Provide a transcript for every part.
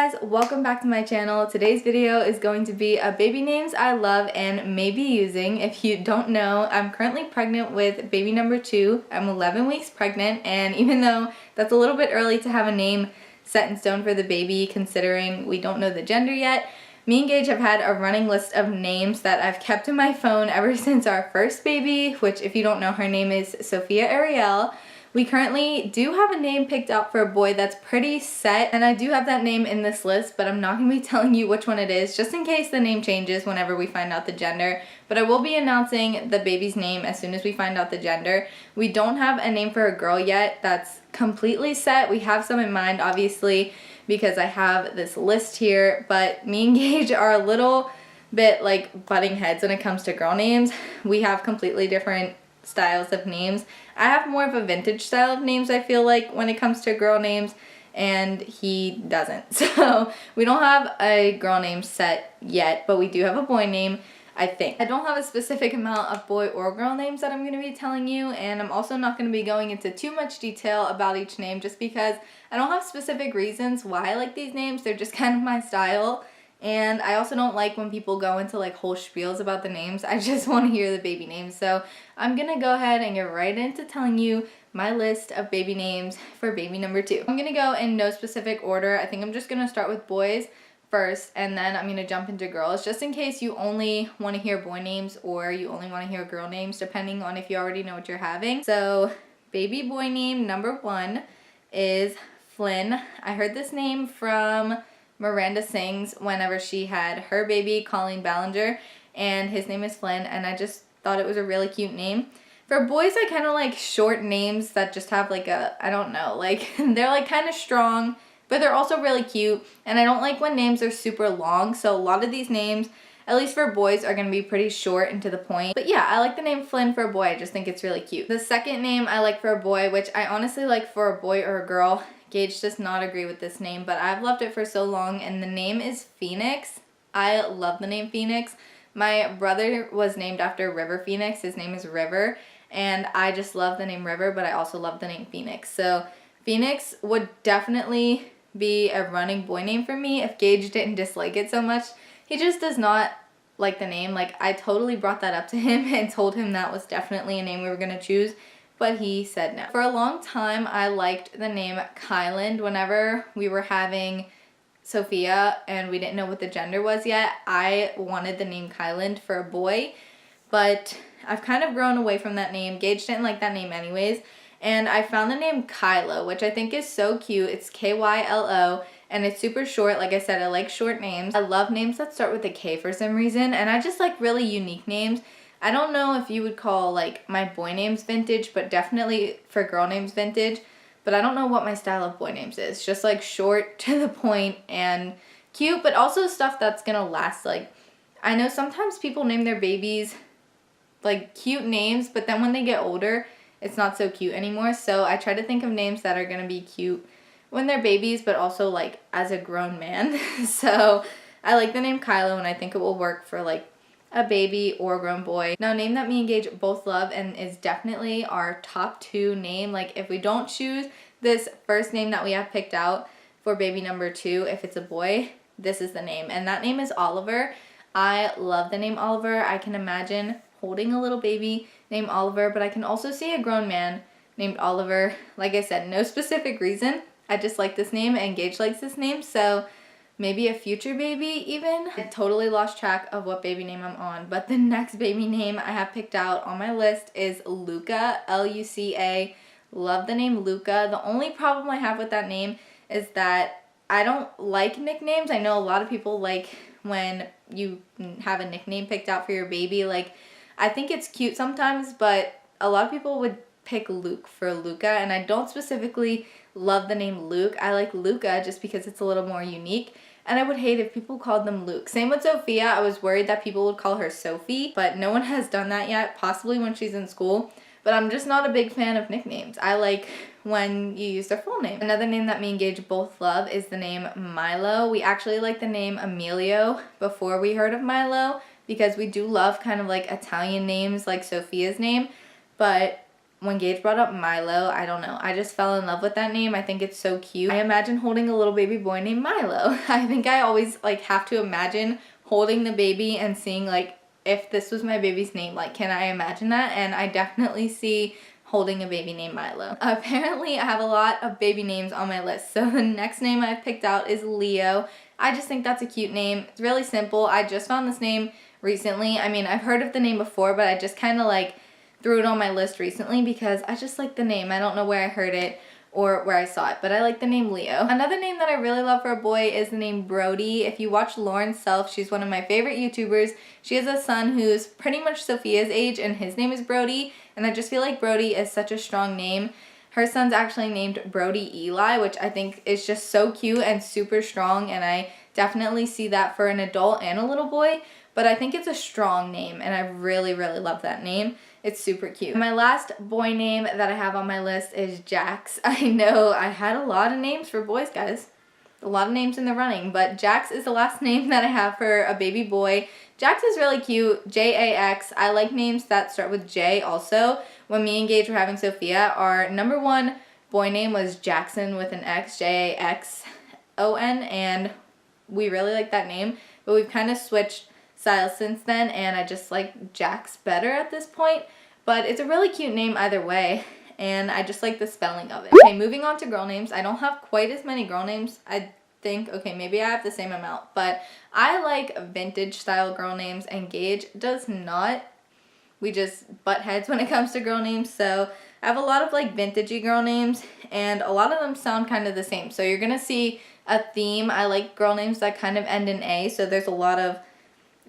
guys, welcome back to my channel. Today's video is going to be a baby names I love and may be using. If you don't know, I'm currently pregnant with baby number 2. I'm 11 weeks pregnant, and even though that's a little bit early to have a name set in stone for the baby considering we don't know the gender yet, me and Gage have had a running list of names that I've kept in my phone ever since our first baby, which if you don't know, her name is Sophia Ariel. We currently do have a name picked out for a boy that's pretty set, and I do have that name in this list, but I'm not going to be telling you which one it is, just in case the name changes whenever we find out the gender. But I will be announcing the baby's name as soon as we find out the gender. We don't have a name for a girl yet that's completely set. We have some in mind, obviously, because I have this list here, but me and Gage are a little bit like butting heads when it comes to girl names. We have completely different styles of names. I have more of a vintage style of names, I feel like, when it comes to girl names, and he doesn't. So we don't have a girl name set yet, but we do have a boy name, I think. I don't have a specific amount of boy or girl names that I'm going to be telling you, and I'm also not going to be going into too much detail about each name just because I don't have specific reasons why I like these names. They're just kind of my style. And I also don't like when people go into like whole spiels about the names. I just want to hear the baby names. So I'm going to go ahead and get right into telling you my list of baby names for baby number 2. I'm going to go in no specific order. I think I'm just going to start with boys first, and then I'm going to jump into girls, just in case you only want to hear boy names or you only want to hear girl names, depending on if you already know what you're having. So baby boy name number 1 is Flynn. I heard this name from Miranda Sings whenever she had her baby, Colleen Ballinger, and his name is Flynn, and I just thought it was a really cute name. For boys, I kind of like short names that just have like a, I don't know, like they're like kind of strong, but they're also really cute, and I don't like when names are super long, so a lot of these names, at least for boys, are going to be pretty short and to the point. But yeah, I like the name Flynn for a boy. I just think it's really cute. The second name I like for a boy, which I honestly like for a boy or a girl, Gage does not agree with this name, but I've loved it for so long, and the name is Phoenix. I love the name Phoenix. My brother was named after River Phoenix. His name is River, and I just love the name River, but I also love the name Phoenix. So Phoenix would definitely be a running boy name for me if Gage didn't dislike it so much. He just does not like the name. Like, I totally brought that up to him and told him that was definitely a name we were going to choose, but he said no. For a long time, I liked the name Kyland. Whenever we were having Sophia and we didn't know what the gender was yet, I wanted the name Kyland for a boy, but I've kind of grown away from that name. Gage didn't like that name anyways, and I found the name Kylo, which I think is so cute. It's Kylo, and it's super short. Like I said, I like short names. I love names that start with a K for some reason, and I just like really unique names. I don't know if you would call like my boy names vintage, but definitely for girl names vintage. But I don't know what my style of boy names is. Just like short, to the point, and cute, but also stuff that's gonna last. Like, I know sometimes people name their babies like cute names, but then when they get older, it's not so cute anymore. So I try to think of names that are gonna be cute when they're babies, but also like as a grown man. So I like the name Kylo, and I think it will work for like a baby or a grown boy. Now, a name that me and Gage both love and is definitely our top 2 name, like if we don't choose this first name that we have picked out for baby number 2, if it's a boy, this is the name, and that name is Oliver. I love the name Oliver. I can imagine holding a little baby named Oliver, but I can also see a grown man named Oliver. Like I said, no specific reason. I just like this name, and Gage likes this name, so maybe a future baby even. I totally lost track of what baby name I'm on, but the next baby name I have picked out on my list is Luca, L-U-C-A. Love the name Luca. The only problem I have with that name is that I don't like nicknames. I know a lot of people like when you have a nickname picked out for your baby. Like, I think it's cute sometimes, but a lot of people would pick Luke for Luca, and I don't specifically love the name Luke. I like Luca just because it's a little more unique, and I would hate if people called them Luke. Same with Sophia. I was worried that people would call her Sophie, but no one has done that yet, possibly when she's in school. But I'm just not a big fan of nicknames. I like when you use their full name. Another name that me and Gage both love is the name Milo. We actually like the name Emilio before we heard of Milo, because we do love kind of like Italian names like Sophia's name, but when Gage brought up Milo, I don't know, I just fell in love with that name. I think it's so cute. I imagine holding a little baby boy named Milo. I think I always like have to imagine holding the baby and seeing like, if this was my baby's name, like, can I imagine that? And I definitely see holding a baby named Milo. Apparently I have a lot of baby names on my list. So the next name I've picked out is Leo. I just think that's a cute name. It's really simple. I just found this name recently. I mean, I've heard of the name before, but I just kind of like threw it on my list recently because I just like the name. I don't know where I heard it or where I saw it, but I like the name Leo. Another name that I really love for a boy is the name Brody. If you watch Lauren Self, she's one of my favorite YouTubers. She has a son who's pretty much Sophia's age, and his name is Brody, and I just feel like Brody is such a strong name. Her son's actually named Brody Eli, which I think is just so cute and super strong, and I definitely see that for an adult and a little boy, but I think it's a strong name, and I really, really love that name. It's super cute. My last boy name that I have on my list is Jax. I know I had a lot of names for boys, guys. A lot of names in the running, but Jax is the last name that I have for a baby boy. Jax is really cute, J-A-X. I like names that start with J also. When me and Gage were having Sophia, our number one boy name was Jackson with an X, J-A-X-O-N, and we really like that name, but we've kind of switched styles since then, and I just like Jax better at this point, but it's a really cute name either way, and I just like the spelling of it. Okay, moving on to girl names. I don't have quite as many girl names. I think, okay, maybe I have the same amount, but I like vintage style girl names, and Gage does not. We just butt heads when it comes to girl names, so I have a lot of like vintagey girl names, and a lot of them sound kind of the same, so you're gonna see a theme. I like girl names that kind of end in A, so there's a lot of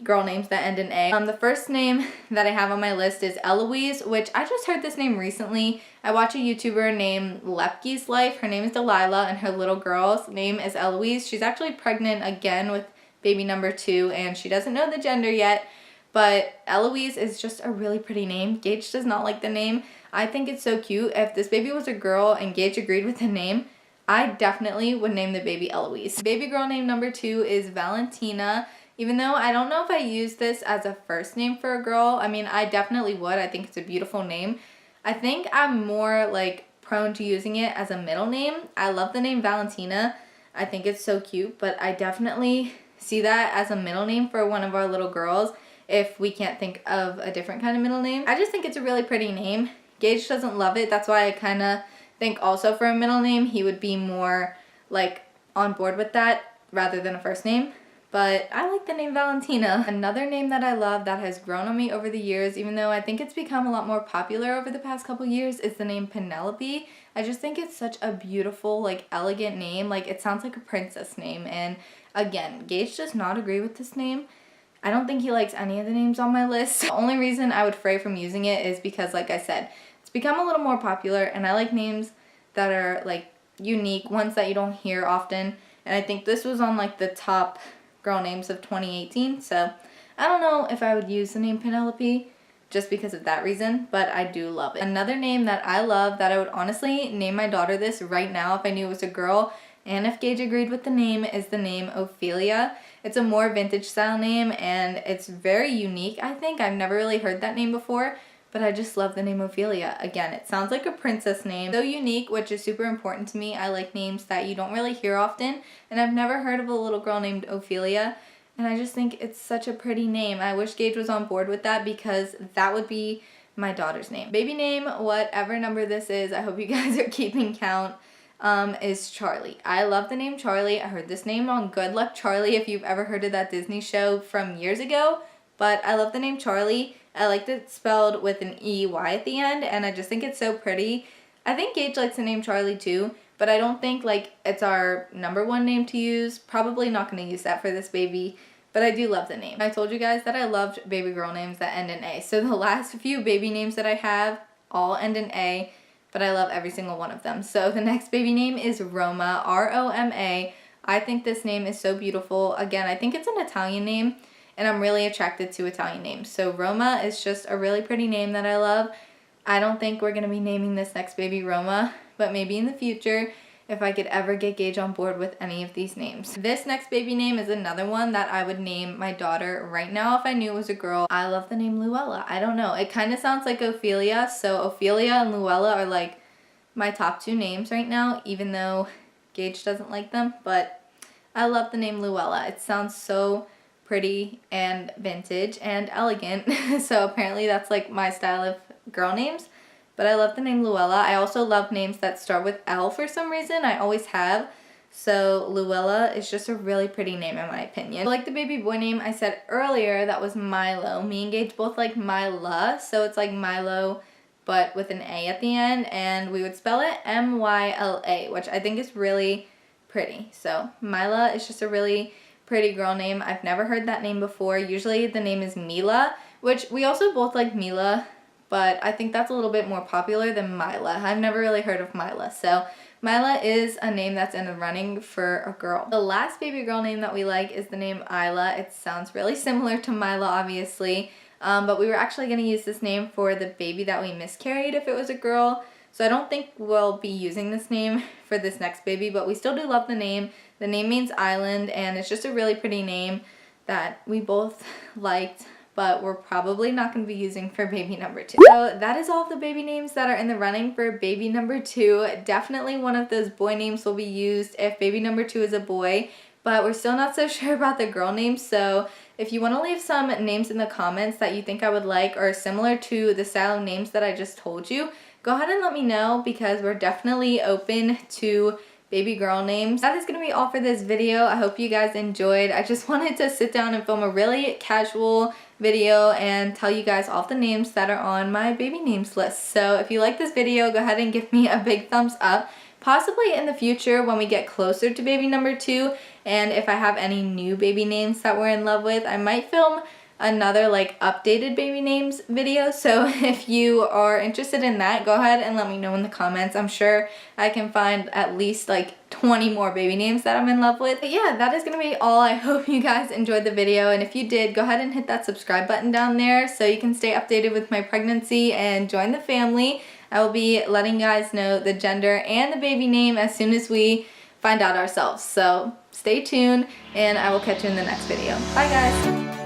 girl names that end in A. The first name that I have on my list is Eloise, which I just heard this name recently. I watch a YouTuber named Lepke's Life. Her name is Delilah, and her little girl's name is Eloise. She's actually pregnant again with baby number 2, and she doesn't know the gender yet, but Eloise is just a really pretty name. Gage does not like the name. I think it's so cute. If this baby was a girl and Gage agreed with the name, I definitely would name the baby Eloise. Baby girl name number 2 is Valentina. Even though I don't know if I use this as a first name for a girl, I mean, I definitely would. I think it's a beautiful name. I think I'm more like prone to using it as a middle name. I love the name Valentina. I think it's so cute, but I definitely see that as a middle name for one of our little girls if we can't think of a different kind of middle name. I just think it's a really pretty name. Gage doesn't love it. That's why I kind of think also for a middle name, he would be more like on board with that rather than a first name. But I like the name Valentina. Another name that I love that has grown on me over the years, even though I think it's become a lot more popular over the past couple years, is the name Penelope. I just think it's such a beautiful, like, elegant name. Like, it sounds like a princess name. And again, Gage does not agree with this name. I don't think he likes any of the names on my list. The only reason I would fray from using it is because, like I said, it's become a little more popular, and I like names that are, like, unique, ones that you don't hear often. And I think this was on, like, the top girl names of 2018, so I don't know if I would use the name Penelope just because of that reason, but I do love it. Another name that I love that I would honestly name my daughter this right now if I knew it was a girl, and if Gage agreed with the name, is the name Ophelia. It's a more vintage style name, and it's very unique, I think. I've never really heard that name before, but I just love the name Ophelia. Again, it sounds like a princess name. So unique, which is super important to me. I like names that you don't really hear often, and I've never heard of a little girl named Ophelia, and I just think it's such a pretty name. I wish Gage was on board with that because that would be my daughter's name. Baby name, whatever number this is, I hope you guys are keeping count, is Charlie. I love the name Charlie. I heard this name on Good Luck Charlie, if you've ever heard of that Disney show from years ago, but I love the name Charlie. I liked it spelled with an E-Y at the end, and I just think it's so pretty. I think Gage likes the name Charlie too, but I don't think like it's our number one name to use. Probably not going to use that for this baby, but I do love the name. I told you guys that I loved baby girl names that end in A, so the last few baby names that I have all end in A, but I love every single one of them. So the next baby name is Roma, R-O-M-A. I think this name is so beautiful. Again, I think it's an Italian name, and I'm really attracted to Italian names. So Roma is just a really pretty name that I love. I don't think we're going to be naming this next baby Roma, but maybe in the future. if I could ever get Gage on board with any of these names. This next baby name is another one that I would name my daughter right now if I knew it was a girl. I love the name Louella. I don't know. It kind of sounds like Ophelia, so Ophelia and Louella are like my top 2 names right now, even though Gage doesn't like them, but I love the name Louella. It sounds so pretty and vintage and elegant, so apparently that's like my style of girl names. But I love the name Louella. I also love names that start with L for some reason. I always have. So Louella is just a really pretty name in my opinion. I like the baby boy name I said earlier, that was Milo. Me and Gage both like Myla, so it's like Milo but with an A at the end, and we would spell it M-Y-L-A, which I think is really pretty. So Myla is just a really pretty girl name. I've never heard that name before. Usually the name is Mila, which we also both like Mila, but I think that's a little bit more popular than Mila. I've never really heard of Mila, so Mila is a name that's in the running for a girl. The last baby girl name that we like is the name Isla. It sounds really similar to Mila, obviously, but we were actually going to use this name for the baby that we miscarried if it was a girl, so I don't think we'll be using this name for this next baby, but we still do love the name. The name means island, and it's just a really pretty name that we both liked, but we're probably not going to be using for baby number 2. So that is all of the baby names that are in the running for baby number 2. Definitely one of those boy names will be used if baby number 2 is a boy, but we're still not so sure about the girl names. So if you want to leave some names in the comments that you think I would like or similar to the style of names that I just told you, go ahead and let me know, because we're definitely open to baby girl names. That is going to be all for this video. I hope you guys enjoyed. I just wanted to sit down and film a really casual video and tell you guys all the names that are on my baby names list. So if you like this video, go ahead and give me a big thumbs up. Possibly in the future when we get closer to baby number 2, and if I have any new baby names that we're in love with, I might film another like updated baby names video. So if you are interested in that, go ahead and let me know in the comments. I'm sure I can find at least like 20 more baby names that I'm in love with. But yeah, that is gonna be all. I hope you guys enjoyed the video, and if you did, go ahead and hit that subscribe button down there so you can stay updated with my pregnancy and join the family. I will be letting you guys know the gender and the baby name as soon as we find out ourselves. So stay tuned, and I will catch you in the next video. Bye guys!